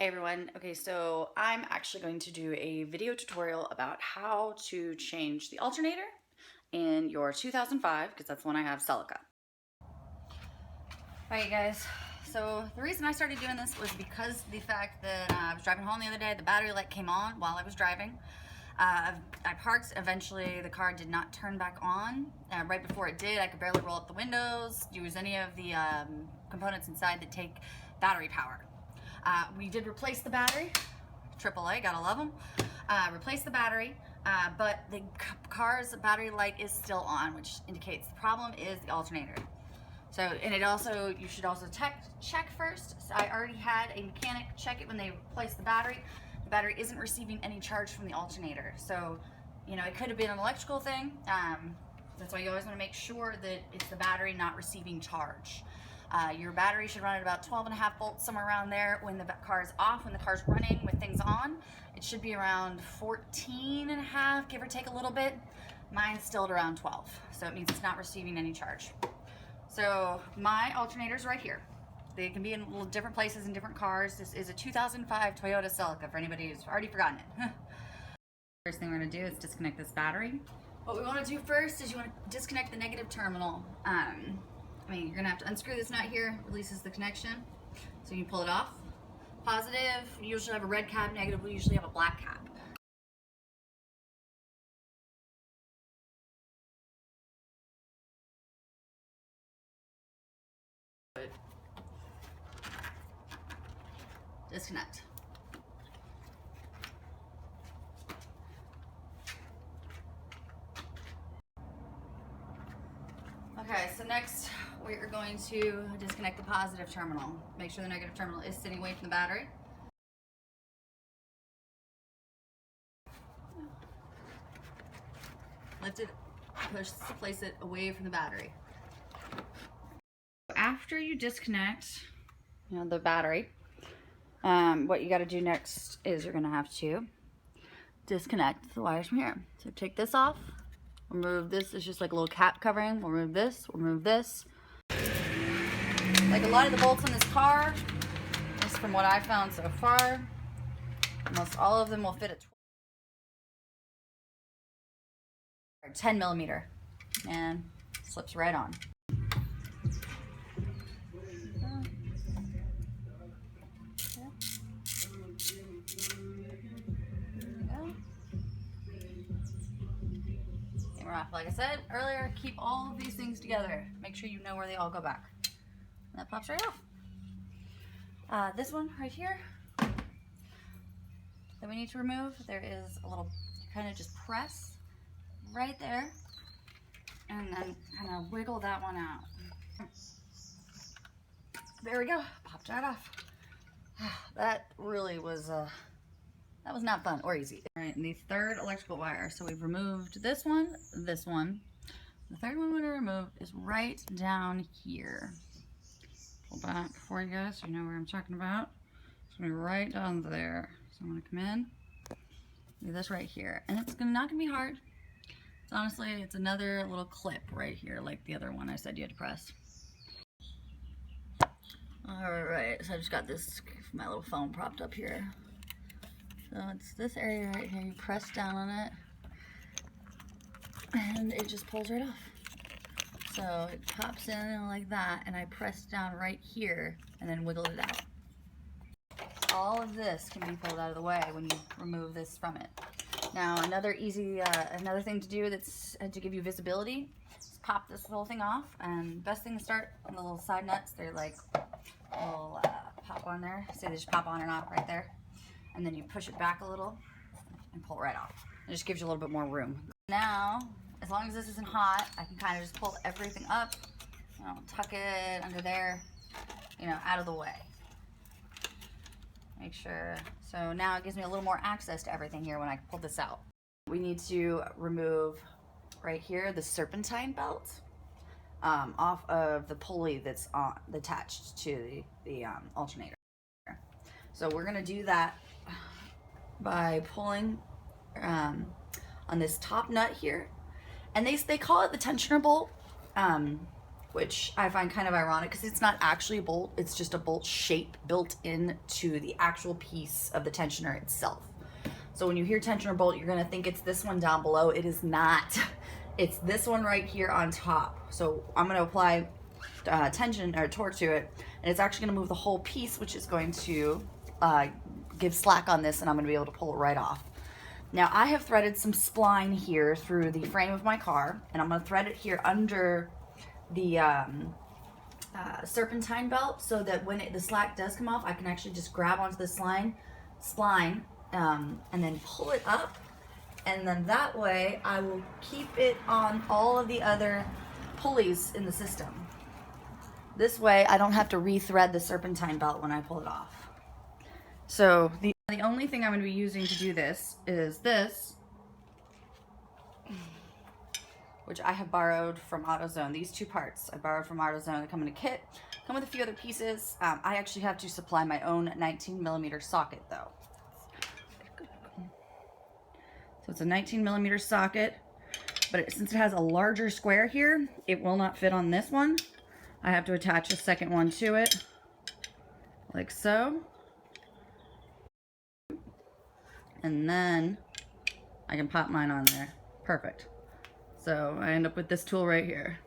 Hey everyone. Okay, so I'm actually going to do a video tutorial about how to change the alternator in your 2005, because that's the one I have, Celica. Alright guys, so the reason I started doing this was because the fact that I was driving home the other day, the battery light came on while I was driving. I parked, eventually the car did not turn back on. Right before it did, I could barely roll up the windows, use any of the components inside that take battery power. We did replace the battery, AAA, gotta love them. Replace the battery, but the car's battery light is still on, which indicates the problem is the alternator. So, and it also, you should also check first. So I already had a mechanic check it when they replaced the battery. The battery isn't receiving any charge from the alternator. So, you know, it could have been an electrical thing. That's why you always want to make sure that it's the battery not receiving charge. Your battery should run at about 12.5 volts, somewhere around there. When the car is off, when the car's running with things on, it should be around 14.5, give or take a little bit. Mine's still at around 12, so it means it's not receiving any charge. So my alternator's right here. They can be in little different places in different cars. This is a 2005 Toyota Celica, for anybody who's already forgotten it. First thing we're gonna do is disconnect this battery. What we wanna do first is you wanna disconnect the negative terminal. You're gonna have to unscrew this nut here, releases the connection. So you can pull it off. Positive, you usually have a red cap, negative, we usually have a black cap. Disconnect. Okay, so next we're going to disconnect the positive terminal. Make sure the negative terminal is sitting away from the battery. Lift it, place it away from the battery. After you disconnect, the battery, what you got to do next is you're going to have to disconnect the wires from here. So take this off, remove this. It's just like a little cap covering. We'll remove this. We'll remove this. Like a lot of the bolts on this car, just from what I found so far, almost all of them will fit at 10 millimeter, and slips right on. Like I said earlier, keep all of these things together. Make sure you know where they all go back. And that pops right off. This one right here that we need to remove, there is a little, kind of just press right there and then kind of wiggle that one out. There we go, popped right off. That really was that was not fun or easy. All right, and the third electrical wire. So we've removed this one, this one. The third one we're gonna remove is right down here. Pull back for you guys so you know where I'm talking about. It's gonna be right down there. So I'm gonna come in, do this right here. And it's not gonna be hard. It's honestly, it's another little clip right here, like the other one I said you had to press. All right, so I just got this, my little phone propped up here. So it's this area right here, you press down on it, and it just pulls right off. So it pops in like that, and I press down right here, and then wiggle it out. All of this can be pulled out of the way when you remove this from it. Now another easy, another thing to do that's to give you visibility, is pop this whole thing off, and best thing to start on the little side nuts, they're like little pop on there, so they just pop on and off right there. And then you push it back a little and pull it right off. It just gives you a little bit more room. Now, as long as this isn't hot, I can kind of just pull everything up, tuck it under there, out of the way. Make sure. So now it gives me a little more access to everything here when I pull this out. We need to remove right here the serpentine belt off of the pulley that's attached to the alternator. So we're gonna do that by pulling on this top nut here, and they call it the tensioner bolt. which I find kind of ironic because it's not actually a bolt, it's just a bolt shape built into the actual piece of the tensioner itself. So when you hear tensioner bolt, you're gonna think it's this one down below. It is not. It's this one right here on top. So I'm gonna apply tension or torque to it, and it's actually gonna move the whole piece, which is going to give slack on this, and I'm gonna be able to pull it right off. Now I have threaded some spline here through the frame of my car, and I'm gonna thread it here under the serpentine belt, so that when the slack does come off, I can actually just grab onto the spline and then pull it up, and then that way I will keep it on all of the other pulleys in the system. This way I don't have to rethread the serpentine belt when I pull it off. So the only thing I'm going to be using to do this is this, which I have borrowed from AutoZone. These two parts I borrowed from AutoZone. They come in a kit, come with a few other pieces. I actually have to supply my own 19mm socket though. So it's a 19mm socket, but since it has a larger square here, it will not fit on this one. I have to attach a second one to it, like so. And then I can pop mine on there. Perfect. So I end up with this tool right here.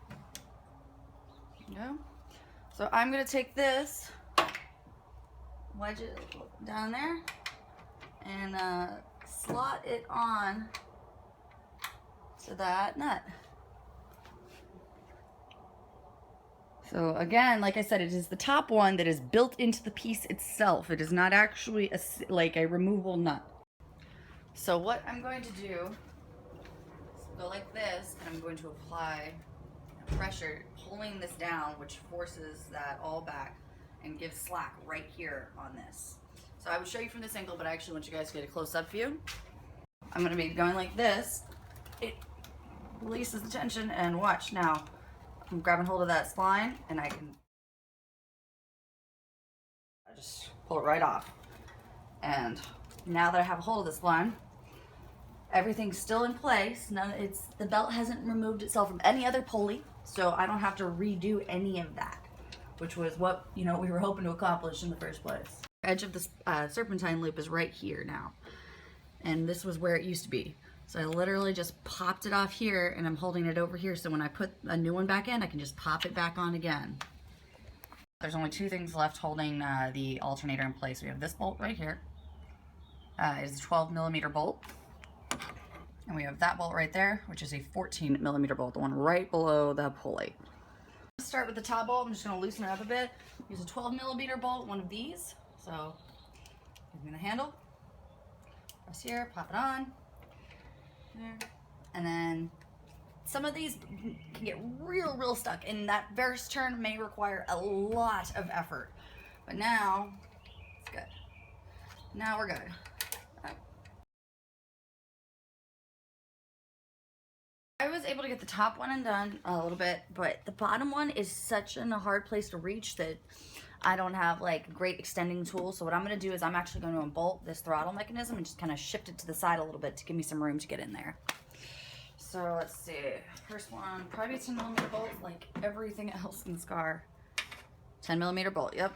There you go. So I'm gonna take this, wedge it down there, and slot it on to that nut. So again, like I said, it is the top one that is built into the piece itself. It is not actually like a removable nut. So what I'm going to do is go like this, and I'm going to apply pressure, pulling this down, which forces that all back and gives slack right here on this. So I would show you from this angle, but I actually want you guys to get a close-up view. I'm going to be going like this. It releases the tension, and watch now. I'm grabbing hold of that spline, and I can just pull it right off. And now that I have a hold of the spline, everything's still in place. The belt hasn't removed itself from any other pulley, so I don't have to redo any of that, which was what we were hoping to accomplish in the first place. The edge of the serpentine loop is right here now, and this was where it used to be. So I literally just popped it off here, and I'm holding it over here, so when I put a new one back in, I can just pop it back on again. There's only two things left holding the alternator in place. We have this bolt right here. It's a 12mm bolt. And we have that bolt right there, which is a 14mm bolt, the one right below the pulley. Let's start with the top bolt. I'm just going to loosen it up a bit. Use a 12mm bolt, one of these. So give me the handle. Press here, pop it on. There. And then some of these can get real stuck, and that first turn may require a lot of effort. But now it's good. Now we're good. I was able to get the top one undone a little bit, but the bottom one is such a hard place to reach that I don't have like great extending tools. So what I'm going to do is I'm actually going to unbolt this throttle mechanism and just kind of shift it to the side a little bit to give me some room to get in there. So let's see. First one, probably a 10mm bolt, like everything else in this car. 10mm bolt, yep.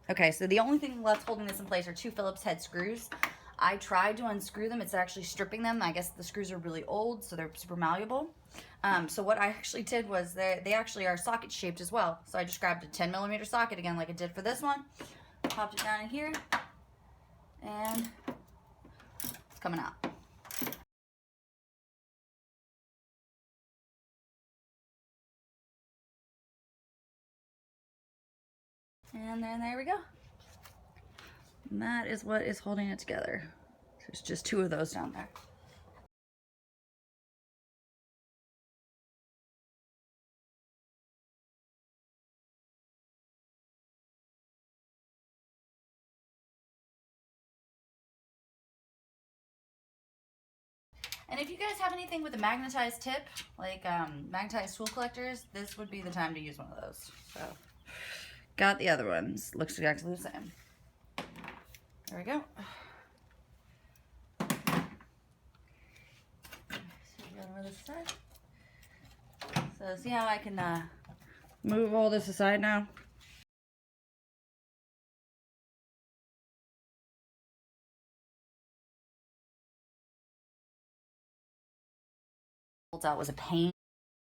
Okay, so the only thing left holding this in place are two Phillips head screws. I tried to unscrew them. It's actually stripping them. I guess the screws are really old, so they're super malleable. So what I actually did was they actually are socket shaped as well. So I just grabbed a 10mm socket again, like I did for this one, popped it down in here, and it's coming out. And then there we go. And that is what is holding it together. There's just two of those down there. And if you guys have anything with a magnetized tip, like magnetized tool collectors, this would be the time to use one of those. So, got the other ones. Looks exactly the same. There we go. over this side. So see how I can move all this aside now? Bolt out was a pain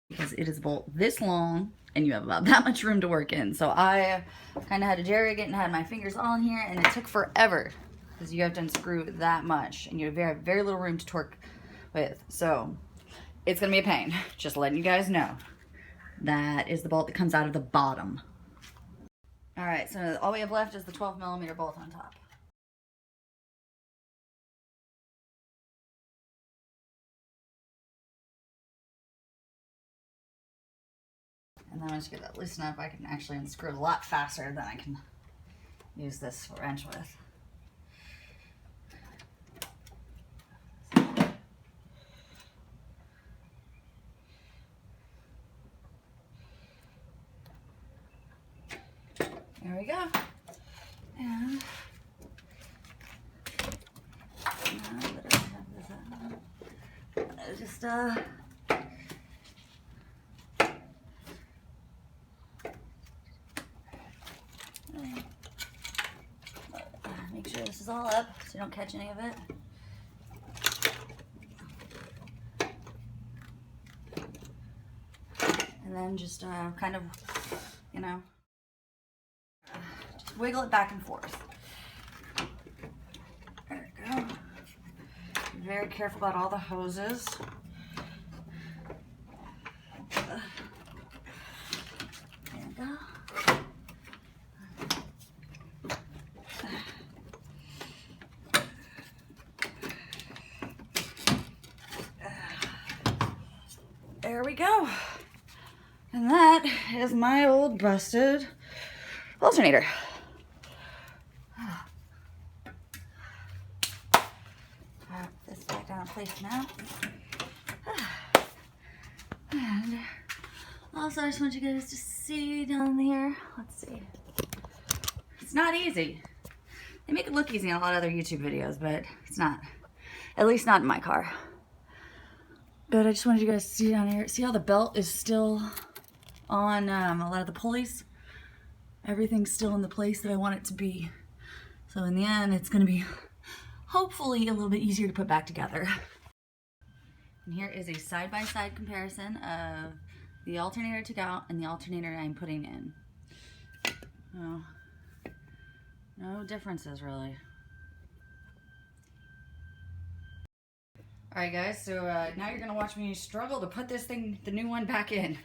because it is a bolt this long and you have about that much room to work in. So I kind of had to jerry it and had my fingers all in here, and it took forever because you have to unscrew that much and you have very little room to torque with. So it's gonna be a pain. Just letting you guys know. That is the bolt that comes out of the bottom. All right, so all we have left is the 12mm bolt on top. And then once you get that loosened up, I can actually unscrew it a lot faster than I can use this wrench with. There we go. And now that I have this out, I just make sure this is all up so you don't catch any of it. And then just kind of, you know, just wiggle it back and forth. There we go. Be very careful about all the hoses. There we go. There we go. And that is my old busted alternator. Put this back down in place now. And also I just want you guys to see down here. Let's see. It's not easy. They make it look easy in a lot of other YouTube videos, but it's not. At least not in my car. But I just wanted you guys to see down here. See how the belt is still on a lot of the pulleys? Everything's still in the place that I want it to be. So in the end, it's going to be hopefully a little bit easier to put back together. And here is a side-by-side comparison of the alternator I took out and the alternator I'm putting in. Oh, no differences really. Alright guys, so now you're going to watch me struggle to put this thing, the new one, back in.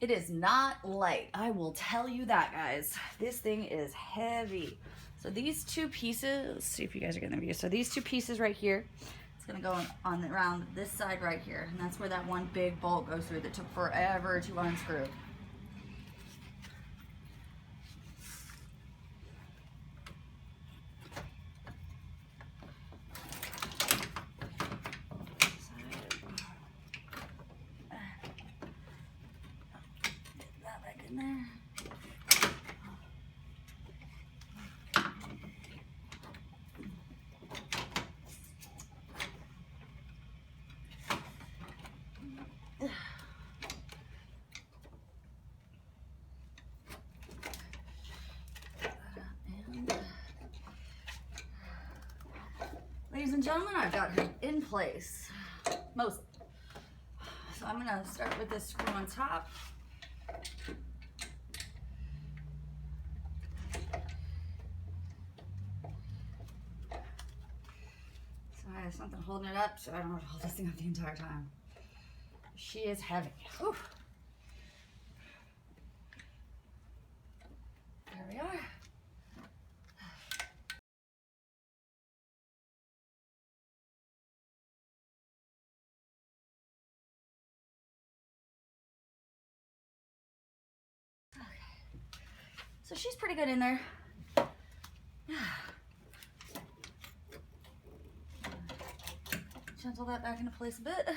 It is not light, I will tell you that, guys. This thing is heavy. So these two pieces, let's see if you guys are getting the view. So these two pieces right here, it's going to go on around this side right here. And that's where that one big bolt goes through that took forever to unscrew. In there. Ladies and gentlemen, I've got her in place, mostly. So I'm gonna start with this screw on top. I have something holding it up, so I don't have to hold this thing up the entire time. She is heavy. Whew. There we are. Okay. So she's pretty good in there. Gentle that back into place a bit.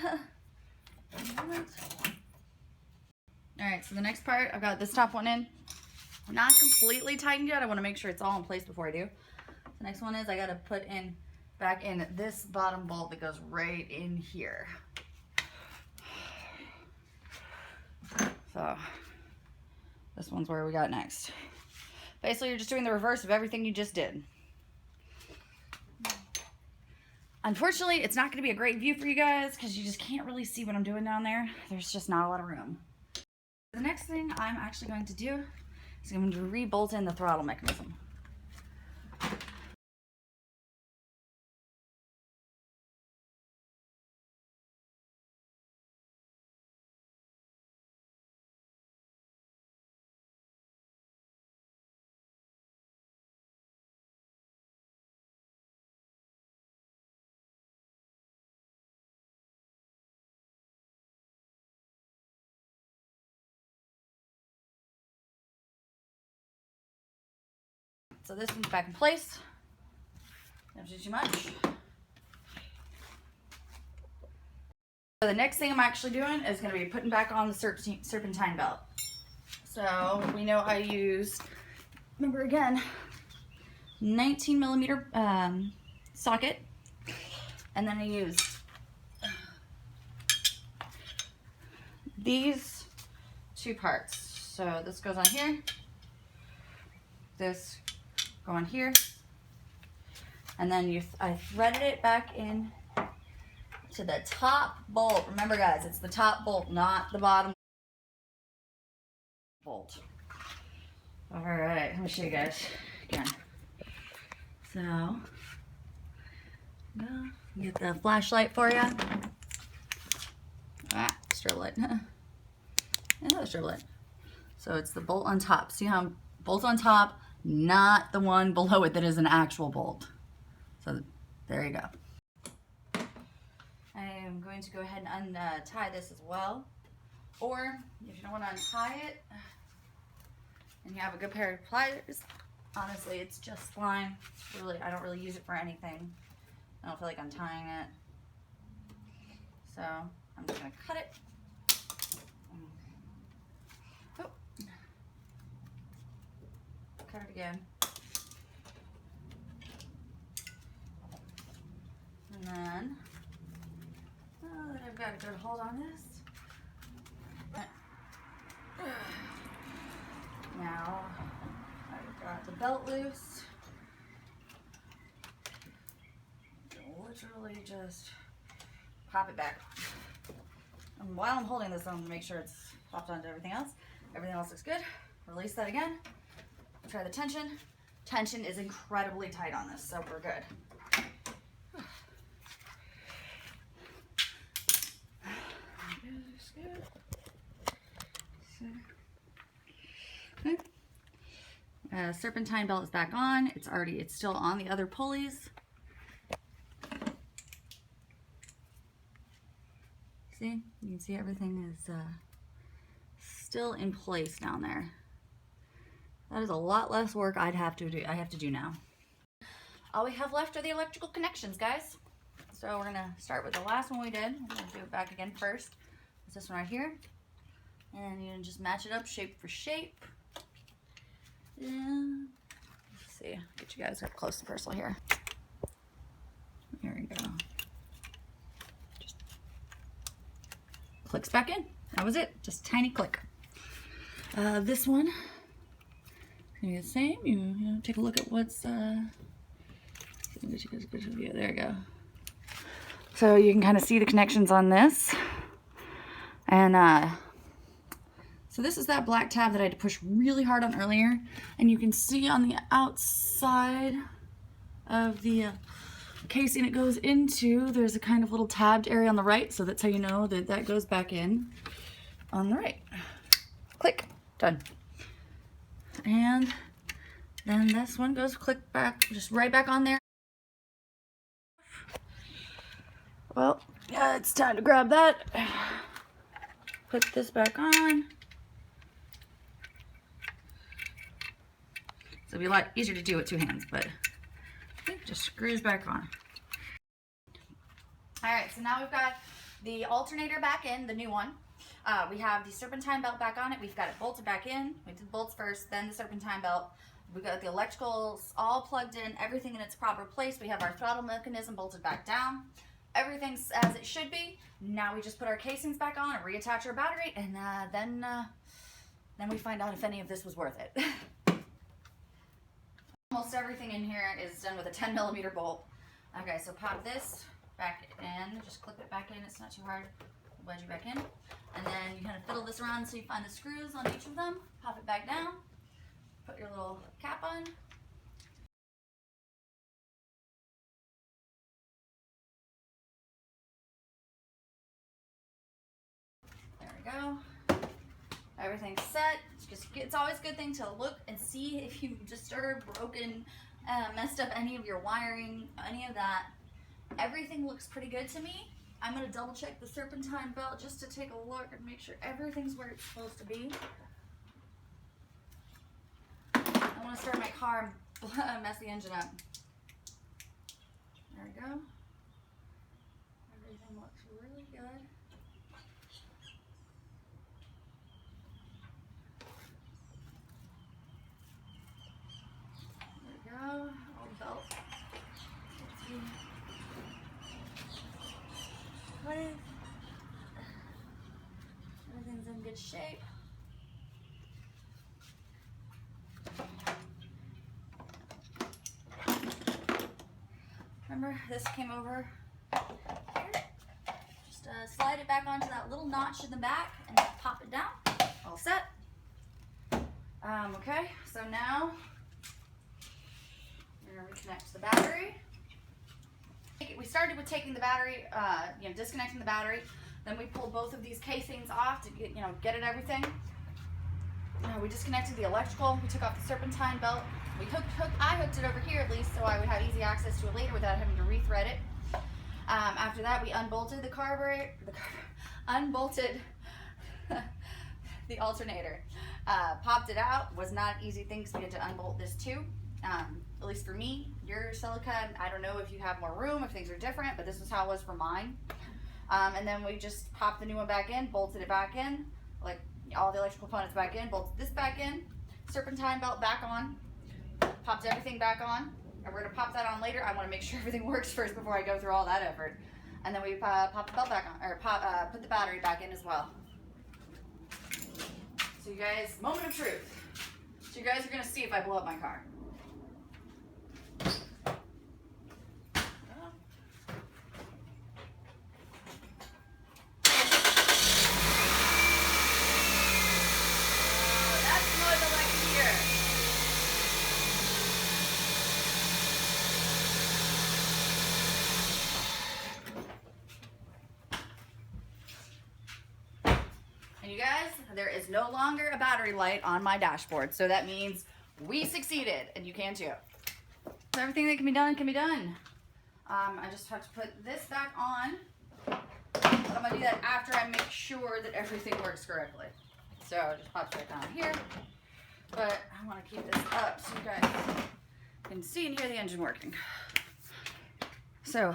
Alright, so the next part, I've got this top one in. Not completely tightened yet. I want to make sure it's all in place before I do. The next one is I got to put in back in this bottom bolt that goes right in here. So this one's where we got next. Basically, you're just doing the reverse of everything you just did. Unfortunately, it's not going to be a great view for you guys because you just can't really see what I'm doing down there. There's just not a lot of room. The next thing I'm actually going to do is I'm going to re-bolt in the throttle mechanism. So this one's back in place. Don't do too much. So the next thing I'm actually doing is going to be putting back on the serpentine belt. So we know I used, remember again, 19 millimeter socket, and then I used these two parts. So this goes on here, this go on here, and then I threaded it back in to the top bolt. Remember guys, it's the top bolt, not the bottom bolt. All right, let me show you guys again. So, get the flashlight for you. Strobe light. Another strobe light. So it's the bolt on top. See how I'm bolt on top, not the one below it that is an actual bolt. So there you go. I am going to go ahead and untie this as well. Or if you don't want to untie it and you have a good pair of pliers, honestly, it's just fine. Really, I don't really use it for anything. I don't feel like untying it. So I'm just going to cut it. Oh. Cut it again. And then, now that I've got a good hold on this, now I've got the belt loose. Literally just pop it back. And while I'm holding this, I'm going to make sure it's popped onto everything else. Everything else looks good. Release that again. Try the tension. Tension is incredibly tight on this, so we're good. Okay. Serpentine belt is back on. It's still on the other pulleys. See, you can see everything is still in place down there. That is a lot less work I have to do now. All we have left are the electrical connections, guys. So we're gonna start with the last one we did. We're gonna do it back again first. It's this one right here. And you just match it up shape for shape. Yeah. Let's see, get you guys up close and personal here. There we go. Just clicks back in. That was it, just a tiny click. This one, gonna be the same. You know, take a look at what's, get you guys a good view. There you go. So you can kind of see the connections on this. And so this is that black tab that I had to push really hard on earlier. And you can see on the outside of the casing it goes into, there's a kind of little tabbed area on the right. So that's how you know that that goes back in on the right. Click, done. And then this one goes click back, just right back on there. Well, yeah, it's time to grab that. Put this back on. So it'll be a lot easier to do with two hands, but it just screws back on. All right, so now we've got the alternator back in, the new one. We have the serpentine belt back on it. We've got it bolted back in. We did bolts first, then the serpentine belt. We got the electricals all plugged in, everything in its proper place. We have our throttle mechanism bolted back down. Everything's as it should be. Now we just put our casings back on and reattach our battery, and then Then we find out if any of this was worth it. Almost everything in here is done with a 10mm bolt. Okay, so pop this back in, just clip it back in, it's not too hard. Wedge it back in, and then you kind of fiddle this around until you find the screws on each of them, pop it back down, put your little cap on. There we go. Everything's set. It's always a good thing to look and see if you disturbed, broken, messed up any of your wiring, any of that. Everything looks pretty good to me. I'm going to double check the serpentine belt just to take a look and make sure everything's where it's supposed to be. I want to start my car and mess the engine up. There we go. Everything looks really good. There we go. All the belts. Let's see. What is? Everything's in good shape. Remember, this came over here. Just slide it back onto that little notch in the back and then pop it down. All set. Okay, so now we're gonna reconnect the battery. We started with taking the battery, disconnecting the battery. Then we pulled both of these casings off to get at everything. We disconnected the electrical. We took off the serpentine belt. I hooked it over here at least so I would have easy access to it later without having to rethread it. After that, we unbolted the carburetor, unbolted the alternator. Popped it out. Was not an easy thing because we had to unbolt this too. At least for me, your celica, I don't know if you have more room, if things are different, but this is how it was for mine. And then we just popped the new one back in, bolted it back in, like all the electrical components back in, bolted this back in, serpentine belt back on, popped everything back on. And we're gonna pop that on later. I wanna make sure everything works first before I go through all that effort. And then we pop the belt back on, or put the battery back in as well. So you guys, moment of truth. So you guys are gonna see if I blow up my car. And you guys, there is no longer a battery light on my dashboard. So that means we succeeded, and you can too. So everything that can be done can be done. I just have to put this back on. But I'm gonna do that after I make sure that everything works correctly. So it just pops right down here. But I wanna keep this up so you guys can see and hear the engine working. So,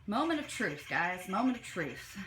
moment of truth, guys, moment of truth.